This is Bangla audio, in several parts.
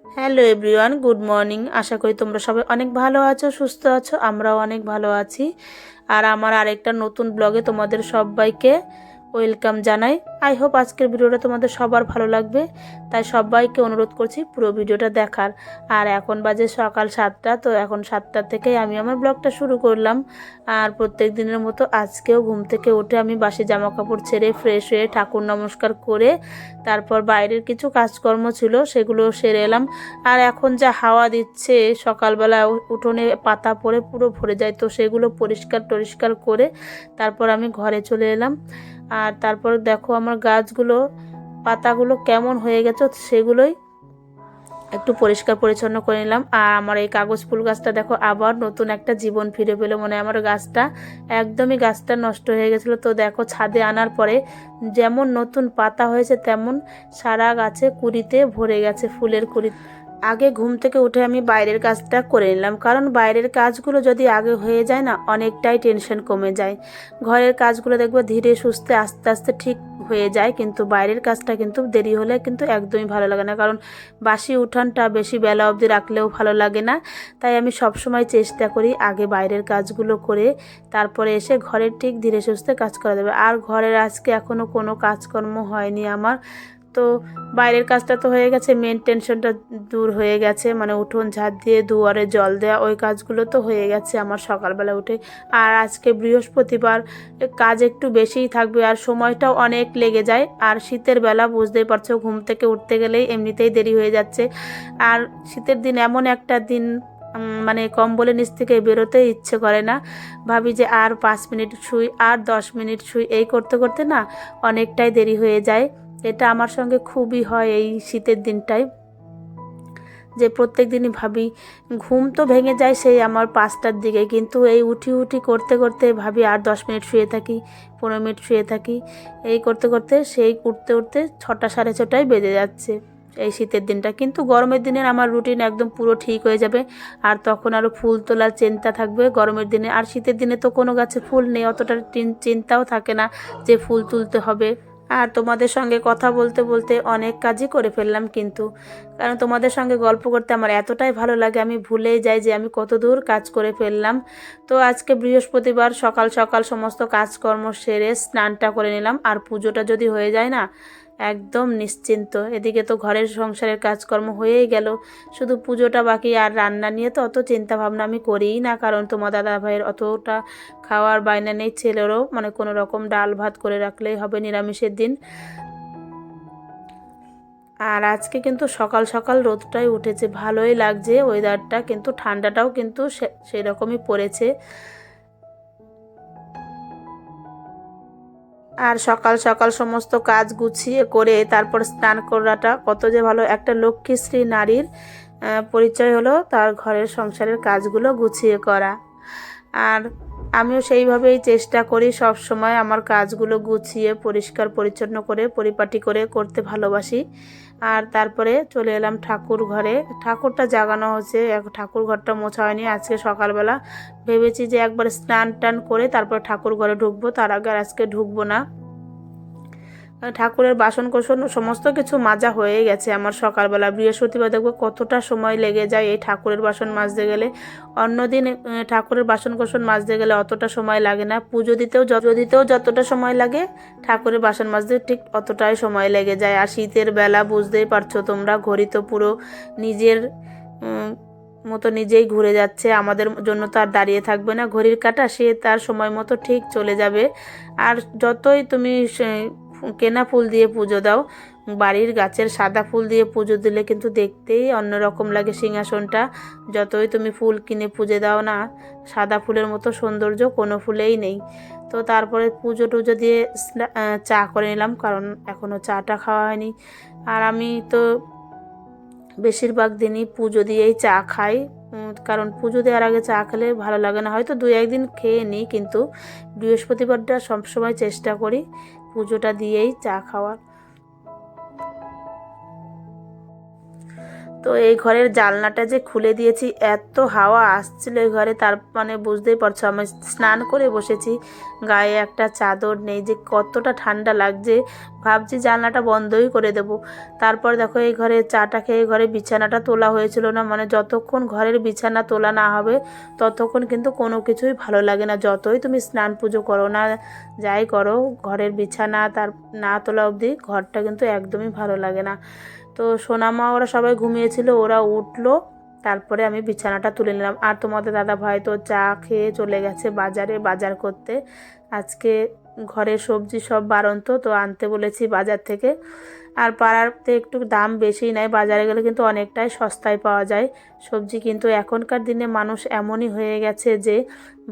Hello everyone, good morning. আশা করি তোমরা সবাই অনেক ভালো আছো, সুস্থ আছো। আমরাও অনেক ভালো আছি। আর আমার আরেকটা নতুন ব্লগে তোমাদের সবাইকে ওয়েলকাম জানাই। আই হোপ আজকের ভিডিওটা তোমাদের সবার ভালো লাগবে, তাই সবাইকে অনুরোধ করছি পুরো ভিডিওটা দেখার। আর এখন বাজে সকাল 7টা, তো এখন 7টা থেকেই আমি আমার ব্লগটা শুরু করলাম। আর প্রত্যেক দিনের মতো আজকেও ঘুম থেকে উঠে আমি বাসি জামা কাপড় ছেড়ে ফ্রেশ হয়ে ঠাকুর নমস্কার করে তারপর বাইরের কিছু কাজকর্ম ছিল সেগুলো সেরে এলাম। আর এখন যা হাওয়া দিচ্ছে, সকালবেলা উঠোনে পাতা পড়ে পুরো ভরে যায়, তো সেগুলো পরিষ্কার টরিষ্কার করে তারপর আমি ঘরে চলে এলাম। আর তারপর দেখো আমার গাছগুলো পাতাগুলো কেমন হয়ে গেছে, সেগুলোই একটু পরিষ্কার পরিচ্ছন্ন করে নিলাম। আর আমার এই কাগজ ফুল গাছটা দেখো আবার নতুন একটা জীবন ফিরে পেলো। মানে আমার গাছটা একদমই গাছটা নষ্ট হয়ে গেছিলো, তো দেখো ছাদে আনার পরে যেমন নতুন পাতা হয়েছে তেমন সারা গাছে কুঁড়িতে ভরে গেছে, ফুলের কুঁড়ি। আগে ঘুম থেকে উঠে আমি বাইরের কাজটা করে নিলাম, কারণ বাইরের কাজগুলো যদি আগে হয়ে যায় না, অনেকটাই টেনশন কমে যায়। ঘরের কাজগুলো দেখবো ধীরে সুস্থে আস্তে আস্তে ঠিক হয়ে যায়, কিন্তু বাইরের কাজটা কিন্তু দেরি হলে কিন্তু একদমই ভালো লাগে না, কারণ বাসি উঠানটা বেশি বেলা অবধি রাখলেও ভালো লাগে না। তাই আমি সবসময় চেষ্টা করি আগে বাইরের কাজগুলো করে তারপরে এসে ঘরের ঠিক ধীরে সুস্থে কাজ করা যাবে। আর ঘরের আজকে এখনও কোনো কাজকর্ম হয়নি আমার। তো বাইরের কাজটা তো হয়ে গেছে, মেন টেনশনটা দূর হয়ে গেছে, মানে উঠোন ঝাড় দিয়ে দুয়ারে জল দেওয়া, ওই কাজগুলো তো হয়ে গেছে আমার সকালবেলা উঠে। আর আজকে বৃহস্পতিবার, কাজ একটু বেশিই থাকবে আর সময়টাও অনেক লেগে যায়। আর শীতের বেলা বুঝতেই পারছো, ঘুম থেকে উঠতে গেলেই এমনিতেই দেরি হয়ে যাচ্ছে। আর শীতের দিন এমন একটা দিন, মানে কম্বলের নিচ থেকে বেরোতে ইচ্ছে করে না। ভাবি যে আর 5 মিনিট শুই, আর 10 মিনিট শুই, এই করতে করতে না অনেকটাই দেরি হয়ে যায়। এটা আমার সঙ্গে খুবই হয় এই শীতের দিনটায়, যে প্রত্যেক দিনই ভাবি, ঘুম তো ভেঙে যায় সেই আমার 5টার দিকে, কিন্তু এই উঠি উঠি করতে করতে ভাবি আর 10 মিনিট শুয়ে থাকি, 15 মিনিট শুয়ে থাকি, এই করতে করতে সেই উঠতে উঠতে 6টা সাড়ে 6টায় বেজে যাচ্ছে এই শীতের দিনটা। কিন্তু গরমের দিনের আমার রুটিন একদম পুরো ঠিক হয়ে যাবে। আর তখন আরও ফুল তোলার চিন্তা থাকবে গরমের দিনে। আর শীতের দিনে তো কোনো গাছে ফুল নেই, অতটা চিন্তাও থাকে না যে ফুল তুলতে হবে। আর তোমাদের সঙ্গে কথা বলতে বলতে অনেক কাজই করে ফেললাম, কিন্তু কারণ তোমাদের সঙ্গে গল্প করতে আমার এতটাই ভালো লাগে, আমি ভুলেই যাই যে আমি কত দূর কাজ করে ফেললাম। তো আজকে বৃহস্পতিবার সকাল সকাল সমস্ত কাজকর্ম সেরে স্নানটা করে নিলাম। আর পুজোটা যদি হয়ে যায় না, একদম নিশ্চিন্ত। এদিকে তো ঘরের সংসারের কাজকর্ম হয়েই গেল, শুধু পুজোটা বাকি। আর রান্না নিয়ে তো অত চিন্তা ভাবনা আমি করিই না, কারণ তোমার দাদা ভাইয়ের অতটা খাওয়ার বায়না নেই, ছেলেরও মানে কোনো রকম ডাল ভাত করে রাখলেই হবে নিরামিষের দিন। আর আজকে কিন্তু সকাল সকাল রোদটাই উঠেছে, ভালোই লাগছে ওয়েদারটা, কিন্তু ঠান্ডাটাও কিন্তু সেই রকমই পড়েছে। আর সকাল সকাল সমস্ত কাজ গুছিয়ে করে তারপর স্নান করাটা কত যে ভালো, একটা লক্ষ্মীশ্রী নারীর পরিচয় হলো তার ঘরের সংসারের কাজগুলো গুছিয়ে করা। আর আমিও সেইভাবেই চেষ্টা করি সব সময় আমার কাজগুলো গুছিয়ে পরিষ্কার পরিচ্ছন্ন করে পরিপাটি করে করতে ভালোবাসি। আর তারপরে চলে এলাম ঠাকুর ঘরে, ঠাকুরটা জাগানো হচ্ছে, ঠাকুর ঘরটা মোছা হয়নি আজকে সকালবেলা। ভেবেছি যে একবার স্নান টান করে তারপর ঠাকুর ঘরে ঢুকবো, তার আগে আর আজকে ঢুকবো না। ঠাকুরের বাসন কোসন সমস্ত কিছু মাজা হয়ে গেছে আমার সকালবেলা। বৃহস্পতিবার দেখবো কতটা সময় লেগে যায় এই ঠাকুরের বাসন মাজতে গেলে। অন্যদিন ঠাকুরের বাসন কোসন মাজতে গেলে অতটা সময় লাগে না, পুজো দিতেও যতটা সময় লাগে ঠাকুরের বাসন মাজতে ঠিক অতটাই সময় লেগে যায়। আর শীতের বেলা বুঝতেই পারছো তোমরা, ঘড়ি তো পুরো নিজের মতো নিজেই ঘুরে যাচ্ছে, আমাদের জন্য তো আর দাঁড়িয়ে থাকবে না ঘড়ির কাঁটা, সে তার সময় মতো ঠিক চলে যাবে। আর যতই তুমি কেনা ফুল দিয়ে পুজো দাও, বাড়ির গাছের সাদা ফুল দিয়ে পুজো দিলে কিন্তু দেখতেই অন্যরকম লাগে সিংহাসনটা। যতই তুমি ফুল কিনে পুজো দাও না, সাদা ফুলের মতো সৌন্দর্য কোনো ফুলেই নেই। তো তারপরে পুজো টুজো দিয়ে চা করে নিলাম, কারণ এখনও চাটা খাওয়া হয়নি। আর আমি তো বেশিরভাগ দিনই পুজো দিয়েই চা খাই, কারণ পুজো দেওয়ার আগে চা খেলে ভালো লাগে না। হয়তো 2-1 দিন খেয়ে নিই, কিন্তু বৃহস্পতিবারটা সবসময় চেষ্টা করি পুজোটা দিয়েই চা খাওয়ার। তো এই ঘরের জানলাটা যে খুলে দিয়েছি, এত হাওয়া আসছিল এই ঘরে, তার মানে বুঝতেই পারছো আমি স্নান করে বসেছি, গায়ে একটা চাদর নেই, যে কতটা ঠান্ডা লাগছে। ভাবছি জানলাটা বন্ধই করে দেব। তারপর দেখো এই ঘরে চাটা খেয়ে ঘরে বিছানাটা তোলা হয়েছিল না, মানে যতক্ষণ ঘরের বিছানা তোলা না হবে ততক্ষণ কিন্তু কোনো কিছুই ভালো লাগে না। যতই তুমি স্নান পুজো করো না, যাই করো, ঘরের বিছানা তার না তোলা অবধি ঘরটা কিন্তু একদমই ভালো লাগে না। তো সোনামা ওরা সবাই ঘুমিয়েছিল, ওরা উঠলো, তারপরে আমি বিছানাটা তুলে নিলাম। আর তোমাদের দাদা ভাই তো চা খেয়ে চলে গেছে বাজারে বাজার করতে। আজকে ঘরের সবজি সব বাড়ন্ত, তো আনতে বলেছি বাজার থেকে। আর পাড়াতে একটু দাম বেশি নেয়, বাজারে গেলে কিন্তু অনেকটাই সস্তায় পাওয়া যায় সবজি। কিন্তু এখনকার দিনে মানুষ এমনই হয়ে গেছে যে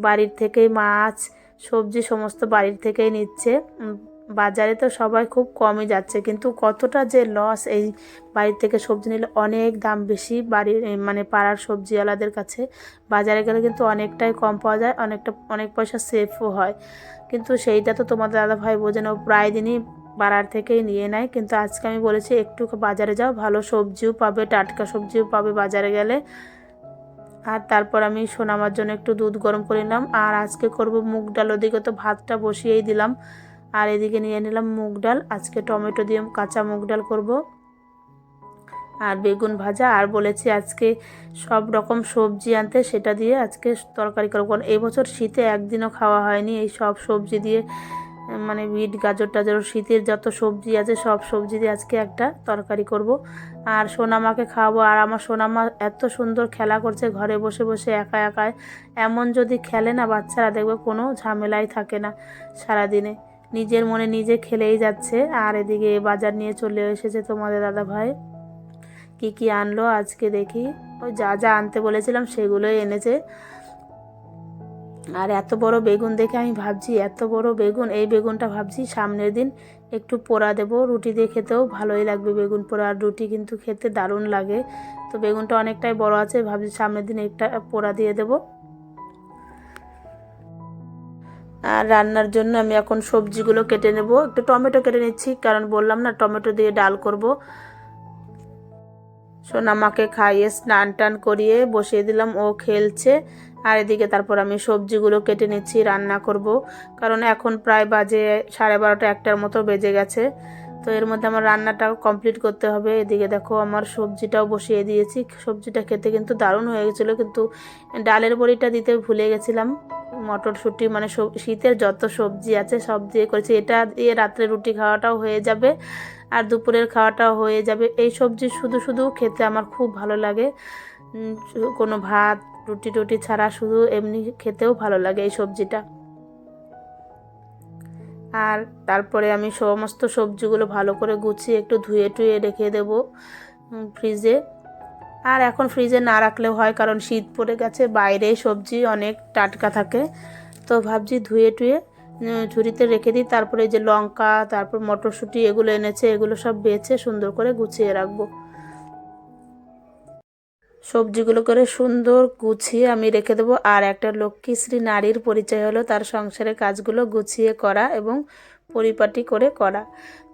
বাড়ির থেকেই মাছ সবজি সমস্ত বাড়ির থেকেই নিচ্ছে। বাজারে তো সবাই খুব কমই যাচ্ছে, কিন্তু কতটা যে লস এই বাড়ির থেকে সবজি নিলে অনেক দাম বেশি বাড়ির মানে পাড়ার সবজিওয়ালাদের কাছে। বাজারে গেলে কিন্তু অনেকটাই কম পাওয়া যায়, অনেক পয়সা সেফও হয়। কিন্তু সেইটা তো তোমাদের দাদাভাই বোঝে না, ও প্রায় দিনই পাড়ার থেকেই নিয়ে নেয়। কিন্তু আজকে আমি বলেছি একটু বাজারে যাও, ভালো সবজিও পাবে, টাটকা সবজিও পাবে বাজারে গেলে। আর তারপর আমি সোনামার জন্য একটু দুধ গরম করে নিলাম। আর আজকে করব মুগ ডাল, ওদিকে তো ভাতটা বসিয়েই দিলাম। আর এদিকে নিয়ে নিলাম মুগ ডাল, আজকে টমেটো দিয়ে কাঁচা মুগ ডাল করব, আর বেগুন ভাজা। আর বলেছি আজকে সব রকম সবজি আনতে, সেটা দিয়ে আজকে তরকারি করব। কারণ এবছর শীতে একদিনও খাওয়া হয়নি এই সব সবজি দিয়ে, মানে বিট গাজর টাজর শীতের যত সবজি আছে সব সবজি দিয়ে আজকে একটা তরকারি করব। আর সোনামাকে খাওয়াবো। আর আমার সোনামা এত সুন্দর খেলা করছে ঘরে বসে বসে একা একাই। এমন যদি খেলে না বাচ্চারা, দেখবে কোনো ঝামেলাই থাকে না সারাদিনে, নিজের মনে নিজে খেলেই যাচ্ছে। আর এদিকে বাজার নিয়ে চলে এসেছে তোমাদের দাদা ভাই। কি কি আনলো আজকে দেখি, ওই যা যা আনতে বলেছিলাম সেগুলোই এনেছে। আর এত বড় বেগুন দেখে আমি ভাবছি, এত বড় বেগুন, এই বেগুনটা ভাবছি সামনের দিন একটু পোড়া দেবো, রুটি দিয়ে খেতেও ভালোই লাগবে বেগুন পোড়া। আর রুটি কিন্তু খেতে দারুণ লাগে। তো বেগুনটা অনেকটাই বড় আছে, ভাবছি সামনের দিন একটা পোড়া দিয়ে দেবো। আর রান্নার জন্য আমি এখন সবজিগুলো কেটে নেব, একটু টমেটো কেটে নিচ্ছি, কারণ বললাম না টমেটো দিয়ে ডাল করব। সোনামাকে খাইয়ে স্নান টান করিয়ে বসিয়ে দিলাম, ও খেলছে। আর এদিকে তারপর আমি সবজিগুলো কেটে নিচ্ছি, রান্না করব। কারণ এখন প্রায় বাজে 12:30 1টার মতো বেজে গেছে। তো এর মধ্যে আমার রান্নাটাও কমপ্লিট করতে হবে। এদিকে দেখো আমার সবজিটাও বসিয়ে দিয়েছি। সবজিটা খেতে কিন্তু দারুণ হয়ে গেছিলো, কিন্তু ডালের বড়িটা দিতে ভুলে গেছিলাম। মটরশুঁটি মানে শীতের যত সবজি আছে সব দিয়ে করেছি, এটা দিয়ে রাত্রে রুটি খাওয়াটাও হয়ে যাবে আর দুপুরের খাওয়াটাও হয়ে যাবে। এই সবজি শুধু শুধু খেতে আমার খুব ভালো লাগে, কোনো ভাত রুটি টুটি ছাড়া শুধু এমনি খেতেও ভালো লাগে এই সবজিটা। আর তারপরে আমি সমস্ত সবজিগুলো ভালো করে গুছিয়ে একটু ধুয়ে টুয়ে রেখে দেবো ফ্রিজে। আর এখন ফ্রিজে না রাখলেও হয়, কারণ শীত পড়ে গেছে, বাইরে সবজি অনেক টাটকা থাকে। তো ভাবছি ধুয়ে টুয়ে ঝুড়িতে রেখে দিই। তারপরে যে লঙ্কা, তারপর মটরশুঁটি এগুলো এনেছে, এগুলো সব বেছে সুন্দর করে গুছিয়ে রাখবো। সবজিগুলো করে সুন্দর গুছিয়ে আমি রেখে দেবো। আর একটা লক্ষ্মীশ্রী নারীর পরিচয় হলো তার সংসারের কাজগুলো গুছিয়ে করা এবং পরিপাটি করে করা।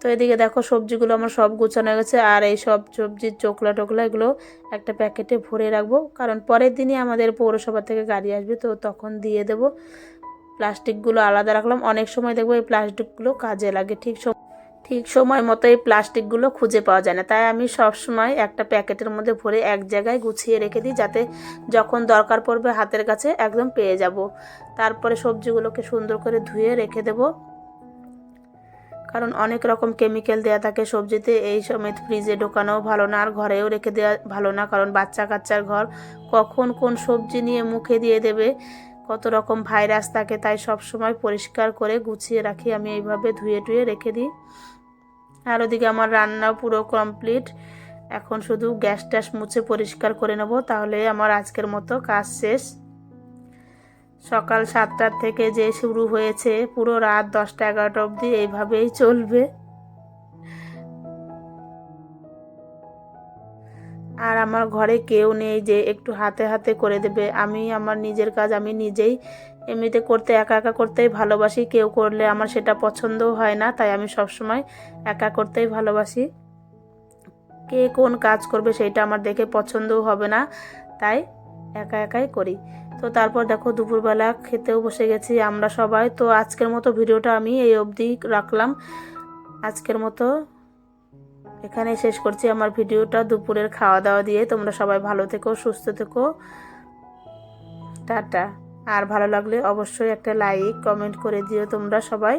তো এদিকে দেখো সবজিগুলো আমার সব গুছানো হয়ে গেছে। আর এই সব সবজির চোকলা টোকলা এগুলো একটা প্যাকেটে ভরে রাখবো, কারণ পরের দিনই আমাদের পৌরসভা থেকে গাড়ি আসবে, তো তখন দিয়ে দেবো। প্লাস্টিকগুলো আলাদা রাখলাম, অনেক সময় দেখবো এই প্লাস্টিকগুলো কাজে লাগে, ঠিক সময় মতো এই প্লাস্টিকগুলো খুঁজে পাওয়া যায় না। তাই আমি সব সময় একটা প্যাকেটের মধ্যে ভরে এক জায়গায় গুছিয়ে রেখে দিই, যাতে যখন দরকার পড়বে হাতের কাছে একদম পেয়ে যাব। তারপরে সবজিগুলোকে সুন্দর করে ধুয়ে রেখে দেব, কারণ অনেক রকম কেমিক্যাল দেওয়া থাকে সবজিতে, এই সময় ফ্রিজে ঢোকানোও ভালো না আর ঘরেও রেখে দেওয়া ভালো না, কারণ বাচ্চা কাচ্চার ঘর কখন কোন সবজি নিয়ে মুখে দিয়ে দেবে, কত রকম ভাইরাস থাকে। তাই সব সময় পরিষ্কার করে গুছিয়ে রাখি, আমি এইভাবে ধুয়ে টুয়ে রেখে দিই। আর ওদিকে আমার রান্নাও পুরো কমপ্লিট, এখন শুধু গ্যাস ট্যাস মুছে পরিষ্কার করে নেব, তাহলে আমার আজকের মতো কাজ শেষ। সকাল 7টার থেকে যে শুরু হয়েছে পুরো রাত 10টা 11টা অবধি এইভাবেই চলবে। আর আমার ঘরে কেউ নেই যে একটু হাতে হাতে করে দেবে, আমি আমার নিজের কাজ আমি নিজেই এমনিতে করতে একা একা করতেই ভালোবাসি, কেউ করলে আমার সেটা পছন্দও হয় না, তাই আমি সবসময় একা করতেই ভালোবাসি। কে কোন কাজ করবে সেইটা আমার দেখে পছন্দও হবে না, তাই একা একাই করি। তো তারপর দেখো দুপুরবেলা খেতেও বসে গেছি আমরা সবাই। তো আজকের মতো ভিডিওটা আমি এই অবধি রাখলাম। আজকের মতো এখানে শেষ করছি আমার ভিডিওটা দুপুরের খাওয়া দাওয়া দিয়ে। তোমরা সবাই ভালো থেকো, সুস্থ থেকো, টাটা। আর ভালো লাগলে অবশ্যই একটা লাইক কমেন্ট করে দিও তোমরা সবাই।